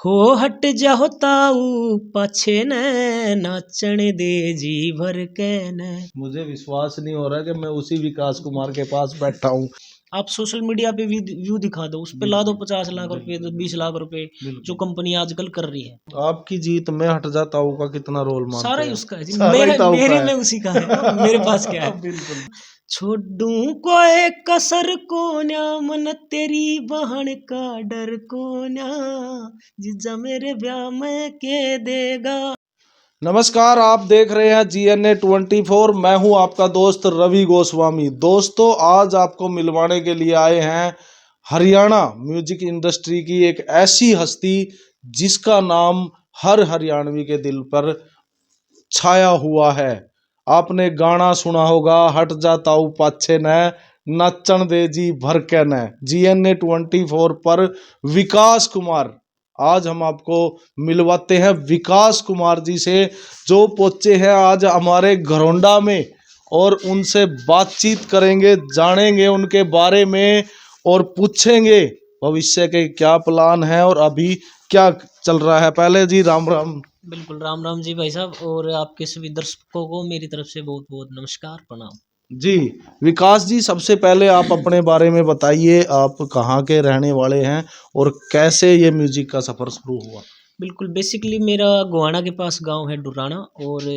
हो हट जाओ ताऊ पाछे न, नाचण दे जी भर के न। मुझे विश्वास नहीं हो रहा कि मैं उसी विकास कुमार के पास बैठा हूँ। आप सोशल मीडिया पे व्यू दिखा दो, उस पे ला दो 50 लाख रुपए, 20 लाख रुपए, जो कंपनी आजकल कर रही है। आपकी जीत में हट जाता हूँ का कितना रोल मानते सारा ही हैं? उसका है जी, सारा ही ताऊ का मेरे है। में उसी का है, मेरे पास क्या है। बिल्कुल। छोड़ू कोई कसर को न्या, मन तेरी बहन का डर को न्या, जीजा मेरे ब्याह में के देगा। नमस्कार, आप देख रहे हैं GNA24। मैं हूं आपका दोस्त रवि गोस्वामी। दोस्तों, आज आपको मिलवाने के लिए आए हैं हरियाणा म्यूजिक इंडस्ट्री की एक ऐसी हस्ती जिसका नाम हर हरियाणवी के दिल पर छाया हुआ है। आपने गाना सुना होगा, हट जाता हूँ पाछे न, नाचण दे जी भर के न। GNA24 पर विकास कुमार। आज हम आपको मिलवाते हैं विकास कुमार जी से, जो पहुंचे हैं आज हमारे घरौंडा में, और उनसे बातचीत करेंगे, जानेंगे उनके बारे में और पूछेंगे भविष्य के क्या प्लान है और अभी क्या चल रहा है। पहले जी राम राम। बिल्कुल राम राम जी भाई साहब, और आपके सभी दर्शकों को मेरी तरफ से बहुत बहुत नमस्कार प्रणाम। जी विकास जी, सबसे पहले आप अपने बारे में बताइए, आप कहाँ के रहने वाले हैं और कैसे ये म्यूजिक का सफर शुरू हुआ? बिल्कुल, बेसिकली मेरा गोहाना के पास गांव है डुराना, और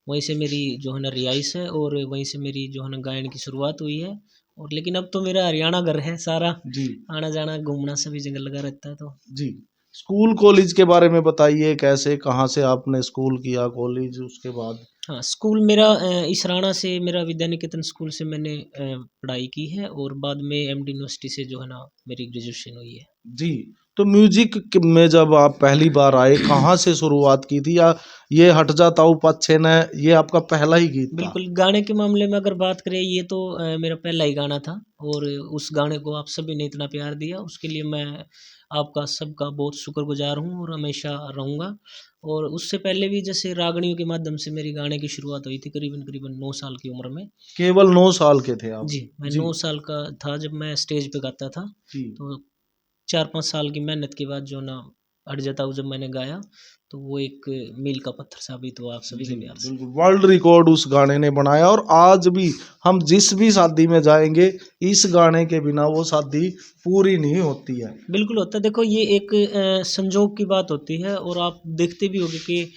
वहीं से मेरी जो है ना रिहाइश है, और वहीं से मेरी जो है ना गायन की शुरुआत हुई है। और लेकिन अब तो मेरा हरियाणा घर है सारा, जी आना जाना घूमना सभी जगह लगा रहता है। तो जी, स्कूल कॉलेज के बारे में बताइए, कैसे कहाँ से आपने स्कूल किया, कॉलेज उसके बाद? हाँ, स्कूल मेरा इसराना से, मेरा विद्या निकेतन स्कूल से मैंने पढ़ाई की है, और बाद में MD यूनिवर्सिटी से जो है ना मेरी ग्रेजुएशन हुई है। जी, तो म्यूजिक में जब आप पहली बार आए, कहाँ से शुरुआत की थी, या ये हट जाता हूँ पच्छे न ये आपका पहला ही गीत था? बिल्कुल, गाने के मामले में अगर बात करें, ये तो मेरा पहला ही गाना था, और उस गाने को आप सभी ने इतना प्यार दिया, उसके लिए मैं आपका सबका बहुत शुक्रगुजार हूँ और हमेशा रहूँगा। और उससे पहले भी जैसे रागनियों के माध्यम से मेरी गाने की शुरुआत हुई थी, करीबन करीबन 9 साल की उम्र में। केवल 9 साल के थे आप? जी, मैं जी 9 साल का था जब मैं स्टेज पे गाता था। जी। तो 4-5 साल की मेहनत के बाद जो ना अट जाता हूँ जब मैंने गाया, तो वो एक मील का पत्थर साबित हुआ आप सभी जी के प्यार से। बिल्कुल, वर्ल्ड रिकॉर्ड उस गाने ने बनाया, और आज भी हम जिस भी शादी में जाएंगे, इस गाने के बिना वो शादी पूरी नहीं होती है। बिल्कुल होता है, देखो ये एक संजोग की बात होती है, और आप देखते भी होंगे कि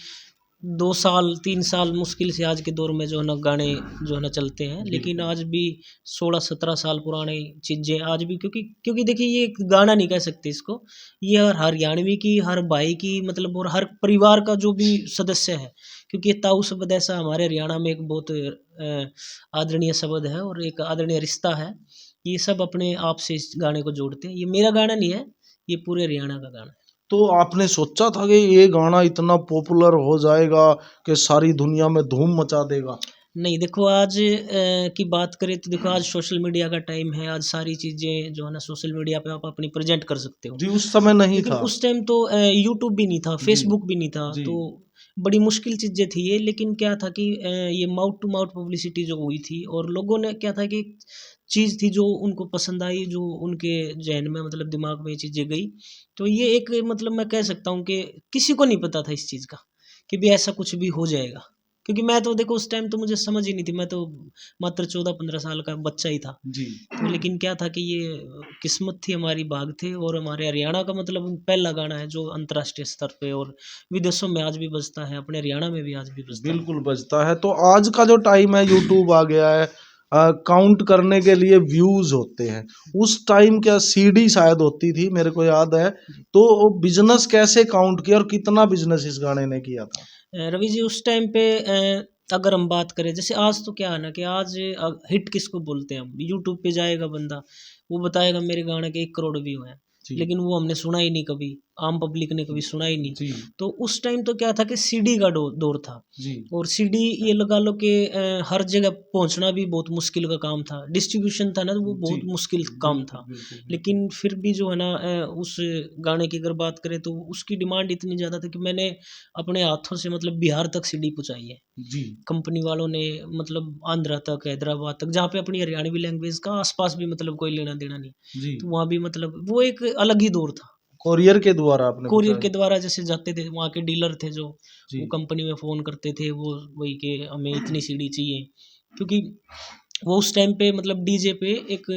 2 साल 3 साल मुश्किल से आज के दौर में जो है ना गाने जो है ना चलते हैं, लेकिन आज भी 16-17 साल पुराने चीज़ें आज भी, क्योंकि क्योंकि देखिए ये एक गाना नहीं कह सकते इसको, ये हर हरियाणवी की, हर भाई की, मतलब और हर परिवार का जो भी सदस्य है, क्योंकि ये ताऊ शब्द ऐसा हमारे हरियाणा में एक बहुत आदरणीय शब्द है और एक आदरणीय रिश्ता है। ये सब अपने आप से इस गाने को जोड़ते हैं। ये मेरा गाना नहीं है, ये पूरे हरियाणा का गाना है। तो आपने सोचा था कि ये गाना इतना पॉपुलर हो जाएगा कि सारी दुनिया में धूम मचा देगा? नहीं, देखो आज की बात करें तो देखो, आज सोशल मीडिया का टाइम है, आज सारी चीज़ें जो है ना सोशल मीडिया पे आप अपनी प्रेजेंट कर सकते हो। जी, उस समय नहीं लेकिन था। उस टाइम तो यूट्यूब भी नहीं था, जी फेसबुक भी नहीं था, जी तो बड़ी मुश्किल चीज़ें थी ये। लेकिन क्या था कि ये माउथ टू माउथ पब्लिसिटी जो हुई थी, और लोगों ने क्या था कि चीज़ थी जो उनको पसंद आई, जो उनके ज़हन में मतलब दिमाग में ये चीज़ें गई। तो ये एक मतलब मैं कह सकता हूँ कि किसी को नहीं पता था इस चीज़ का कि भी ऐसा कुछ भी हो जाएगा, क्योंकि मैं तो देखो उस टाइम तो मुझे समझ ही नहीं थी, मैं तो मात्र 14-15 साल का बच्चा ही था। जी। तो लेकिन क्या था कि ये किस्मत थी हमारी, भाग थे, और हमारे हरियाणा का मतलब पहला गाना है जो अंतर्राष्ट्रीय स्तर पे और विदेशों में आज भी बजता है, अपने हरियाणा में भी आज भी बजता है। बिल्कुल बजता है। तो आज का जो टाइम है, यूट्यूब आ गया है, काउंट करने के लिए व्यूज होते हैं। उस टाइम क्या सीडी शायद होती थी, मेरे को याद है। तो बिजनेस कैसे काउंट किया और कितना बिजनेस इस गाने ने किया था? रवि जी, उस टाइम पे अगर हम बात करें, जैसे आज तो क्या है ना कि आज हिट किसको बोलते हैं, हम यूट्यूब पे जाएगा बंदा, वो बताएगा मेरे गाने के 1 करोड़ व्यू हैं, जी लेकिन वो हमने सुना ही नहीं कभी, आम पब्लिक ने कभी सुना ही नहीं। जी तो उस टाइम तो क्या था कि सीडी का दौर था, जी और सीडी ये लगा लो कि हर जगह पहुंचना भी बहुत मुश्किल का काम था, डिस्ट्रीब्यूशन था ना, तो वो जी बहुत मुश्किल काम बिल्कुल था। बिल्कुल बिल्कुल। लेकिन फिर भी जो है ना उस गाने की अगर बात करें तो उसकी डिमांड इतनी ज़्यादा थी कि मैंने अपने हाथों से मतलब बिहार तक सीडी पहुंचाई है। जी कंपनी वालों ने मतलब आंध्रा तक, हैदराबाद तक, जहाँ पे अपनी हरियाणवी लैंग्वेज का आसपास भी मतलब कोई लेना देना नहीं, जी तो वहाँ भी मतलब वो एक अलग ही दौर था। कोरियर के द्वारा आपने कोरियर के पहुंचाया? द्वारा जैसे जाते थे, वहाँ के डीलर थे जो, जी वो कंपनी में फ़ोन करते थे, वो वही के हमें इतनी सीडी चाहिए, क्योंकि वो उस टाइम पे मतलब डीजे पे एक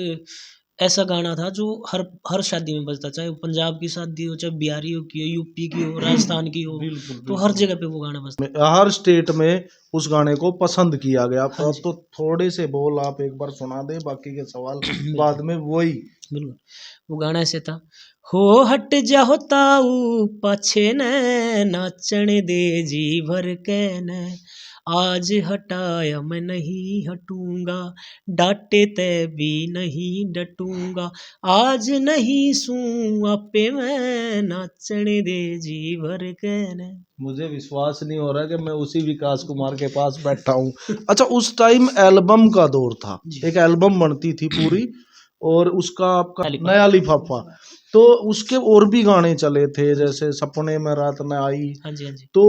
ऐसा गाना था जो हर हर शादी में बजता, चाहे वो पंजाब की शादी हो, चाहे बिहारियों की हो, यूपी की हो, राजस्थान की हो, बिल्कुल तो हर बिल्कुल। जगह पे वो गाना बजता। हर स्टेट में उस गाने को पसंद किया गया। हाँ अब जी। तो थोड़े से बोल आप एक बार सुना दे, बाकी के सवाल बाद बिल्कुल में वही। बिल्कुल। वो गाना ऐसे था, हो हट जा हो ताऊ पाछे न, नाचण दे जी भर के न, आज हटाया मैं नहीं हटूंगा, डांटे ते भी नहीं डटूंगा, आज नहीं सूं आपे मैं, नाचण दे जी भर के न। मुझे विश्वास नहीं हो रहा कि मैं उसी विकास कुमार के पास बैठा हूँ। अच्छा, उस टाइम एल्बम का दौर था, जी। एक एल्बम बनती थी पूरी, और उसका आपका अलीफा। नया लिफाफा, तो उसके और भी गाने चले थे, जैसे सपने में रात न आई। हाँ जी हाँ जी। तो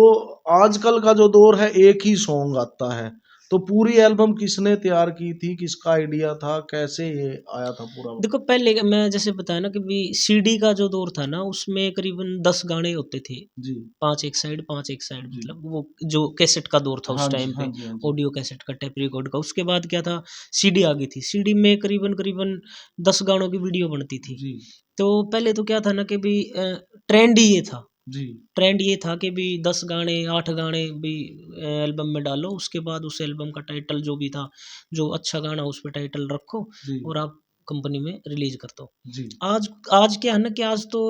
आजकल का जो दौर है, एक ही सॉन्ग आता है। तो पूरी एल्बम किसने तैयार की थी, किसका आइडिया था, कैसे ये आया था पूरा? देखो पहले मैं जैसे बताया ना कि भी सीडी का जो दौर था ना, उसमें करीबन 10 गाने होते थे, जी 5 एक साइड 5 एक साइड, जी। मतलब वो जो कैसेट का दौर था हाँ उस जी टाइम हाँ पे, जी हाँ जी। ऑडियो कैसेट का, टेप रिकॉर्ड का। उसके बाद क्या था, सीडी आ गई थी। सीडी में करीबन करीबन 10 गानों की वीडियो बनती थी। जी तो पहले तो क्या था ना कि भी ट्रेंड ही ये था, जी ट्रेंड ये था कि भी 10 गाने 8 गाने भी एल्बम में डालो, उसके बाद उस एल्बम का टाइटल जो भी था, जो अच्छा गाना उस पे टाइटल रखो जी और आप कंपनी में रिलीज कर दो। जी आज आज क्या है ना कि आज तो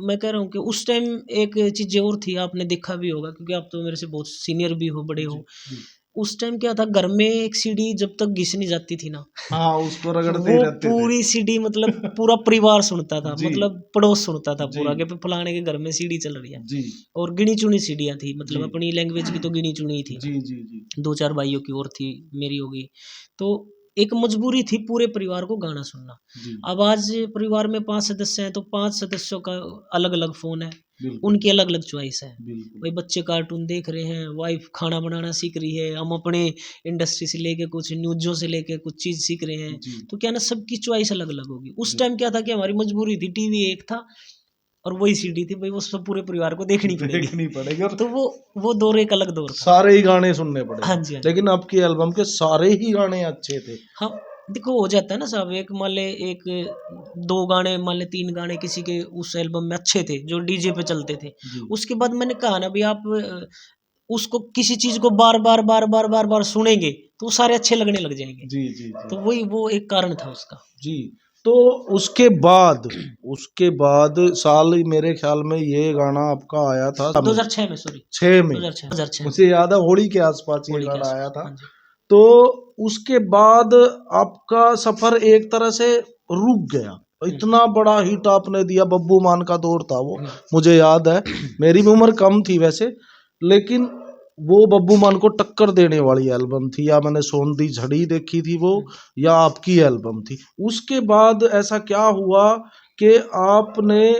मैं कह रहा हूँ कि उस टाइम एक चीज़ और थी, आपने देखा भी होगा क्योंकि आप तो मेरे से बहुत सीनियर भी हो, बड़े जी हो। जी। उस टाइम क्या था, घर में एक सीडी जब तक घिस नहीं जाती थी ना, हाँ, उसको रगड़ते ही वो रहते थे। पूरी सीडी मतलब पूरा परिवार सुनता था, जी मतलब पड़ोस सुनता था जी पूरा कि फलाने के घर में सीडी चल रही है। जी और गिनी चुनी सीढ़ियाँ थी, जी मतलब अपनी लैंग्वेज की तो गिनी चुनी ही थी, जी जी जी 2-4 भाइयों की और थी, मेरी हो गई। तो एक मजबूरी थी पूरे परिवार को गाना सुनना। जी। अब आज परिवार में 5 सदस्य हैं, तो 5 सदस्यों का अलग-अलग फ़ोन है, बिल्कुल उनकी अलग-अलग चॉइस है। बिल्कुल। भाई बच्चे कार्टून देख रहे हैं, वाइफ़ खाना बनाना सीख रही है, हम अपने इंडस्ट्री से लेके कुछ न्यूज़ों से लेके कुछ चीज़ सीख रहे हैं। जी तो क्या है ना, सबकी चॉइस अलग-अलग होगी। उस जी। टाइम क्या था कि हमारी मजबूरी थी, टीवी एक था और वही सीडी थी, भाई वो सब पूरे परिवार को देखनी पड़ेगी। देखनी पड़ेगी, और तो वो दौर एक अलग दौर था। सारे ही गाने सुनने हाँ पड़ेंगे। जी, हाँ जी। लेकिन आपकी एल्बम के सारे ही गाने अच्छे थे। हाँ, देखो हो जाता है ना साहब, एक मान ले एक 2 गाने, मान ले 3 गाने किसी के उस एल्बम में अच्छे थे, जो डीजे पे चलते थे। जी उसके बाद मैंने कहा ना भई आप उसको किसी चीज़ को बार-बार, बार-बार, बार-बार सुनेंगे, तो वो सारे अच्छे लगने लग जाएँगे। जी जी जी तो वही वो एक कारण था उसका। जी। तो उसके बाद साल मेरे ख्याल में ये गाना आपका आया था 2006 में, सॉरी 6 में। 2006 में, मुझे याद है, होली के आसपास ये होली के गाना आया आस-पास। था। हाँ जी। तो उसके बाद आपका सफर एक तरह से रुक गया। हुँ, इतना बड़ा हिट आपने दिया, बब्बू मान का दौर था वो, हुँ। मुझे याद है। मेरी भी उम्र कम थी वैसे, लेकिन वो बब्बू मान को टक्कर देने वाली एल्बम थी। या मैंने सोंधी झड़ी देखी थी वो, या आपकी एल्बम थी। उसके बाद ऐसा क्या हुआ कि आपने,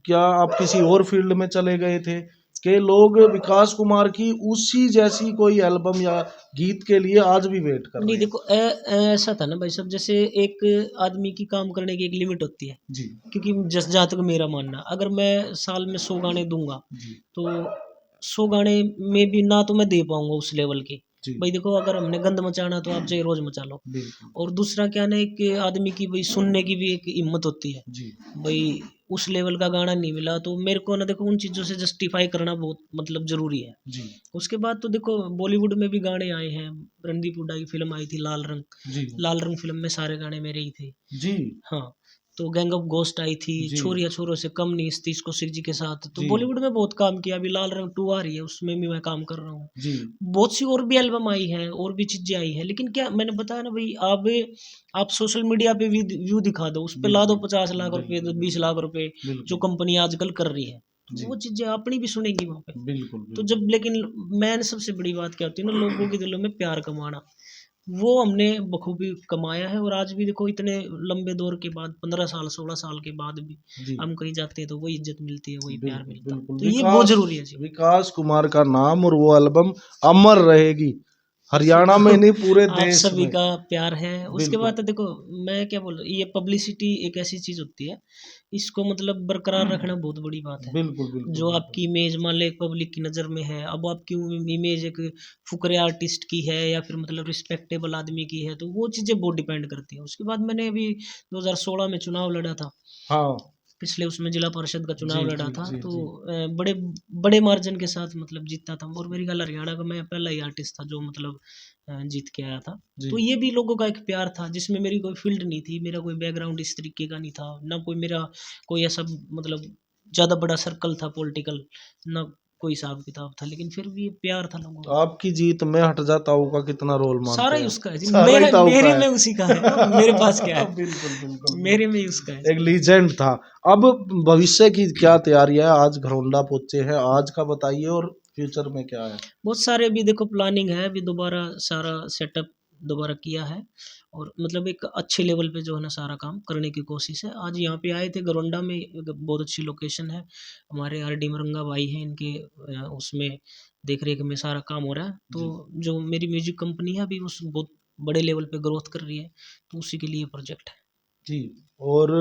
क्या आप किसी और फील्ड में चले गए थे, कि लोग विकास कुमार की उसी जैसी कोई एल्बम या गीत के लिए आज भी वेट कर नहीं रहे हैं? देखो ऐसा था ना भाई साहब, जैसे एक आदमी की काम करने की एक लिमिट होती है। जी क्योंकि जस जहाँ तक मेरा मानना, अगर मैं साल में 100 गाने दूँगा, जी तो 100 गाने में भी ना तो मैं दे पाऊँगा उस लेवल के। जी भाई देखो, अगर हमने गंद मचाना तो आप चाहे रोज़ मचा लो। बिल्कुल। और दूसरा क्या है ना, एक आदमी की भाई सुनने की भी एक हिम्मत होती है। जी भाई उस लेवल का गाना नहीं मिला तो मेरे को ना देखो उन चीज़ों से जस्टिफ़ाई करना बहुत मतलब ज़रूरी है। जी उसके बाद तो देखो बॉलीवुड में भी गाने आए हैं। रणदीप हुड्डा की फ़िल्म आई थी लाल रंग। जी लाल रंग फ़िल्म में सारे गाने मेरे ही थे। जी हाँ, तो गैंग ऑफ गोस्ट आई थी, जी छोरिया छोरों से कम नहीं, सतीश कौशिक जी के साथ। तो जी बॉलीवुड में बहुत काम किया, अभी लाल रंग 2 आ रही है, उसमें भी मैं काम कर रहा हूँ। जी बहुत सी और भी एल्बम आई हैं, और भी चीज़ें आई हैं, लेकिन क्या मैंने बताया ना भई, अब आप सोशल मीडिया पे व्यू दिखा दो, उस पे ला दो बिल्कुल 50 लाख रुपए, बिल्कुल तो 20 बिल्कुल लाख रुपए, जो बिल्कुल कंपनी आजकल कर रही है, तो जी वो चीज़ें अपनी भी सुनेंगी वहाँ पे। बिल्कुल तो बिल्कुल जब लेकिन मैन सबसे बड़ी बात क्या होती है ना, लोगों के दिलों में प्यार कमाना, वो हमने बखूबी कमाया है। और आज भी देखो इतने लंबे दौर के बाद, 15 साल 16 साल के बाद भी जी हम कहीं जाते हैं तो वही इज्जत मिलती है, वही प्यार बिल्कुल मिलता है। बिल्कुल। तो ये बहुत ज़रूरी है जी। विकास कुमार का नाम और वो एल्बम अमर रहेगी हरियाणा में नहीं पूरे आप देश सभी में। का प्यार है। उसके बिल्कुल। बाद तो देखो, मैं क्या बोल रहा हूँ, ये पब्लिसिटी एक ऐसी चीज होती है, इसको मतलब बरकरार रखना बहुत बड़ी बात है। बिल्कुल बिल्कुल जो बिल्कुल। आपकी इमेज मान लो एक पब्लिक की नज़र में है, अब आपकी इमेज एक फुकरे आर्टिस्ट की है या फिर मतलब रिस्पेक्टेबल आदमी की है, तो वो चीज़ें बहुत डिपेंड करती हैं। उसके बाद मैंने अभी 2016 में चुनाव लड़ा था, हाँ। पिछले उसमें जिला परिषद का जी चुनाव लड़ा जी था, जी तो जी। बड़े बड़े मार्जिन के साथ मतलब जीता था। और मेरी ख्याल हरियाणा का मैं पहला ही आर्टिस्ट था जो मतलब जीत के आया था। जी तो ये भी लोगों का एक प्यार था, जिसमें मेरी कोई फील्ड नहीं थी, मेरा कोई बैकग्राउंड इस तरीके का नहीं था, ना कोई मेरा कोई ऐसा मतलब ज़्यादा बड़ा सर्कल था पॉलिटिकल, ना कोई हिसाब किताब था, लेकिन फिर भी प्यार था लोगों का। आपकी जीत में हटजा ताऊ का कितना रोल सारा मानते ही हैं आप? उसका है जी, सारा ही मेरे ताऊ का मेरे है। में उसी का है ना, मेरे पास क्या है, बिल्कुल बिल्कुल मेरे बिल्कुल। में ही उसका है जी। एक लीजेंड था। अब भविष्य की क्या तैयारी है? आज घरौंडा पहुंचे हैं, आज का बताइए, और फ्यूचर में क्या है? बहुत सारे अभी देखो प्लानिंग है, अभी दोबारा सारा सेटअप दोबारा किया है, और मतलब एक अच्छे लेवल पे जो है ना सारा काम करने की कोशिश है। आज यहाँ पे आए थे गरोंडा में, एक बहुत अच्छी लोकेशन है, हमारे आरडी मरंगा भाई हैं, इनके उसमें देख रेख में सारा काम हो रहा है। तो जी जो मेरी म्यूजिक कंपनी है अभी उस बहुत बड़े लेवल पे ग्रोथ कर रही है, तो उसी के लिए प्रोजेक्ट है। जी। और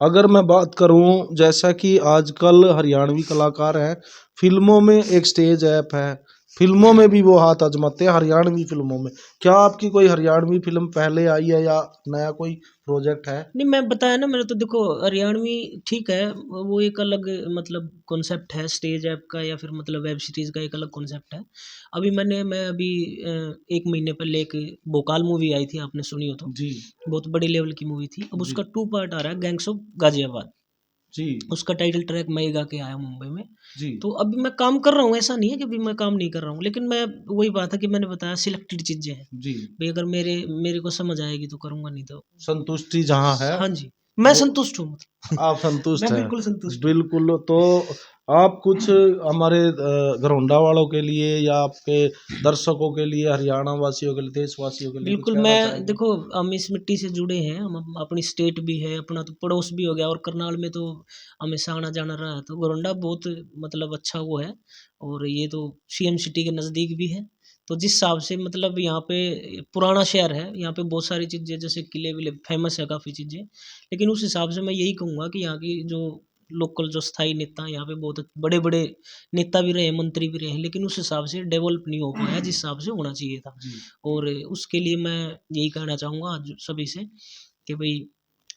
अगर मैं बात करूं, जैसा कि आजकल हरियाणवी कलाकार हैं, फिल्मों में एक स्टेज ऐप है, फिल्मों में भी वो हाथ आजमाते हैं, हरियाणवी फिल्मों में। क्या आपकी कोई हरियाणवी फिल्म पहले आई है या नया कोई प्रोजेक्ट है? नहीं, मैं बताया ना, मैंने तो देखो हरियाणवी ठीक है, वो एक अलग मतलब कॉन्सेप्ट है स्टेज ऐप का, या फिर मतलब वेब सीरीज का एक अलग कॉन्सेप्ट है। मैं अभी 1 महीने पहले एक भोकाल मूवी आई थी, आपने सुनी हो तो, जी बहुत बड़ी लेवल की मूवी थी। अब जी उसका 2 पार्ट आ रहा है, गैंग्स ऑफ गाजियाबाद। जी उसका टाइटल ट्रैक मैं ही गा के आया मुंबई में। जी तो अभी मैं काम कर रहा हूँ, ऐसा नहीं है कि अभी मैं काम नहीं कर रहा हूँ, लेकिन मैं वही बात है कि मैंने बताया सिलेक्टेड चीज़ें हैं जी। भाई, अगर मेरे मेरे को समझ आएगी तो करूँगा, नहीं तो संतुष्टि जहाँ है हाँ जी, मैं वो संतुष्ट हूँ मतलब आप संतुष्ट मैं हैं। बिल्कुल संतुष्ट हूँ। बिल्कुल। तो आप कुछ हमारे घरौंडा वालों के लिए या आपके दर्शकों के लिए, हरियाणा वासियों के लिए, देशवासियों के लिए कुछ बिल्कुल, कहना मैं चाहेंगे? देखो, हम इस मिट्टी से जुड़े हैं, हम अपनी स्टेट भी है, अपना तो पड़ोस भी हो गया, और करनाल में तो हमेशा आना जाना रहा है, तो गोरंडा बहुत मतलब अच्छा वो है, और ये तो सीएम सिटी के नज़दीक भी है। तो जिस हिसाब से मतलब यहाँ पे पुराना शहर है, यहाँ पे बहुत सारी चीज़ें जैसे किले विले फेमस है काफ़ी चीज़ें, लेकिन उस हिसाब से मैं यही कहूँगा कि यहाँ की जो लोकल जो स्थायी नेता हैं यहाँ पे बहुत बड़े बड़े नेता भी रहे, मंत्री भी रहे, लेकिन उस हिसाब से डेवलप नहीं हो पाया जिस हिसाब से होना चाहिए था। जी और उसके लिए मैं यही कहना चाहूँगा आज सभी से कि भाई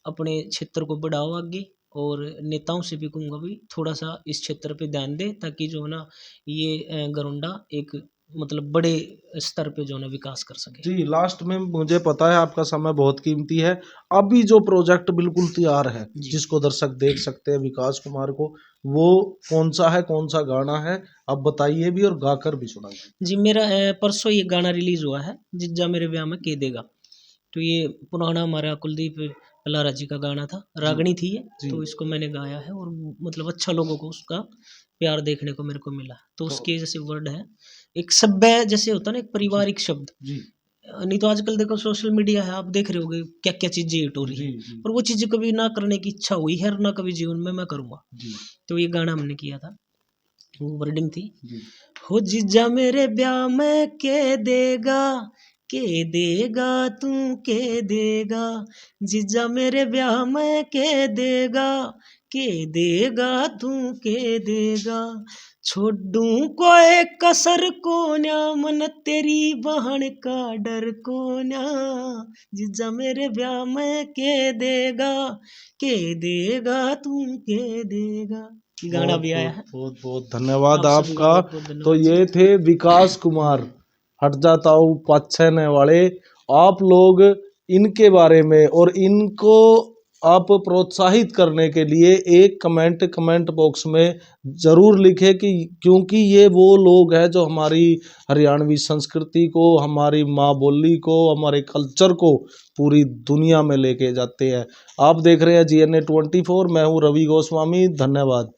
अपने क्षेत्र को बढ़ाओ आगे, और नेताओं से भी कहूँगा भाई थोड़ा सा इस क्षेत्र पे ध्यान दें, ताकि जो है ना ये गरोंडा एक मतलब बड़े स्तर पे जो है ना विकास कर सके। जी। लास्ट में मुझे पता है आपका समय बहुत कीमती है। अभी जो प्रोजेक्ट बिल्कुल तैयार है, जी जिसको दर्शक देख सकते हैं विकास कुमार को, वो कौन सा है, कौन सा गाना है? आप बताइए भी और गाकर भी सुनाइए। जी, मेरा परसों ये गाना रिलीज हुआ है, जिज्जा मेरे ब्याह में के देगा। तो ये पुराना हमारा कुलदीप कलारा जी का गाना था, जी रागनी थी ये, जी। तो इसको मैंने गाया है, और मतलब अच्छा लोगों को उसका प्यार देखने को मेरे को मिला। तो तो उसके जैसे वर्ड है, एक सभ्य जैसे होता है ना, एक जी पारिवारिक शब्द। जी नहीं तो आजकल देखो सोशल मीडिया है, आप देख रहे होगे क्या क्या चीजें हिट हो रही जी हैं, जी पर वो चीजें कभी ना करने की इच्छा हुई है, और ना कभी जीवन में मैं करूँगा। जी तो ये गाना हमने किया था, वो वर्डिंग थी, जी हो जीजा मेरे ब्याह में के देगा तू के देगा, जीजा मेरे ब्याह में के देगा तू के देगा, छोड़ू कोई कसर कोन्या, मन तेरी बहन का डर कोन्या, जीजा मेरे ब्याह में के देगा तू के देगा। ये गाना बहुत भी आया बहुत है। बहुत बहुत धन्यवाद आप सभी का आपका। बहुत बहुत तो धन्यवाद जी। ये थे विकास कुमार, हट जाता हूँ पछने वाले। आप लोग इनके बारे में और इनको आप प्रोत्साहित करने के लिए एक कमेंट बॉक्स में ज़रूर लिखें, कि क्योंकि ये वो लोग हैं जो हमारी हरियाणवी संस्कृति को, हमारी माँ बोली को, हमारे कल्चर को पूरी दुनिया में लेके जाते हैं। आप देख रहे हैं GNA 24, मैं हूँ रवि गोस्वामी। धन्यवाद।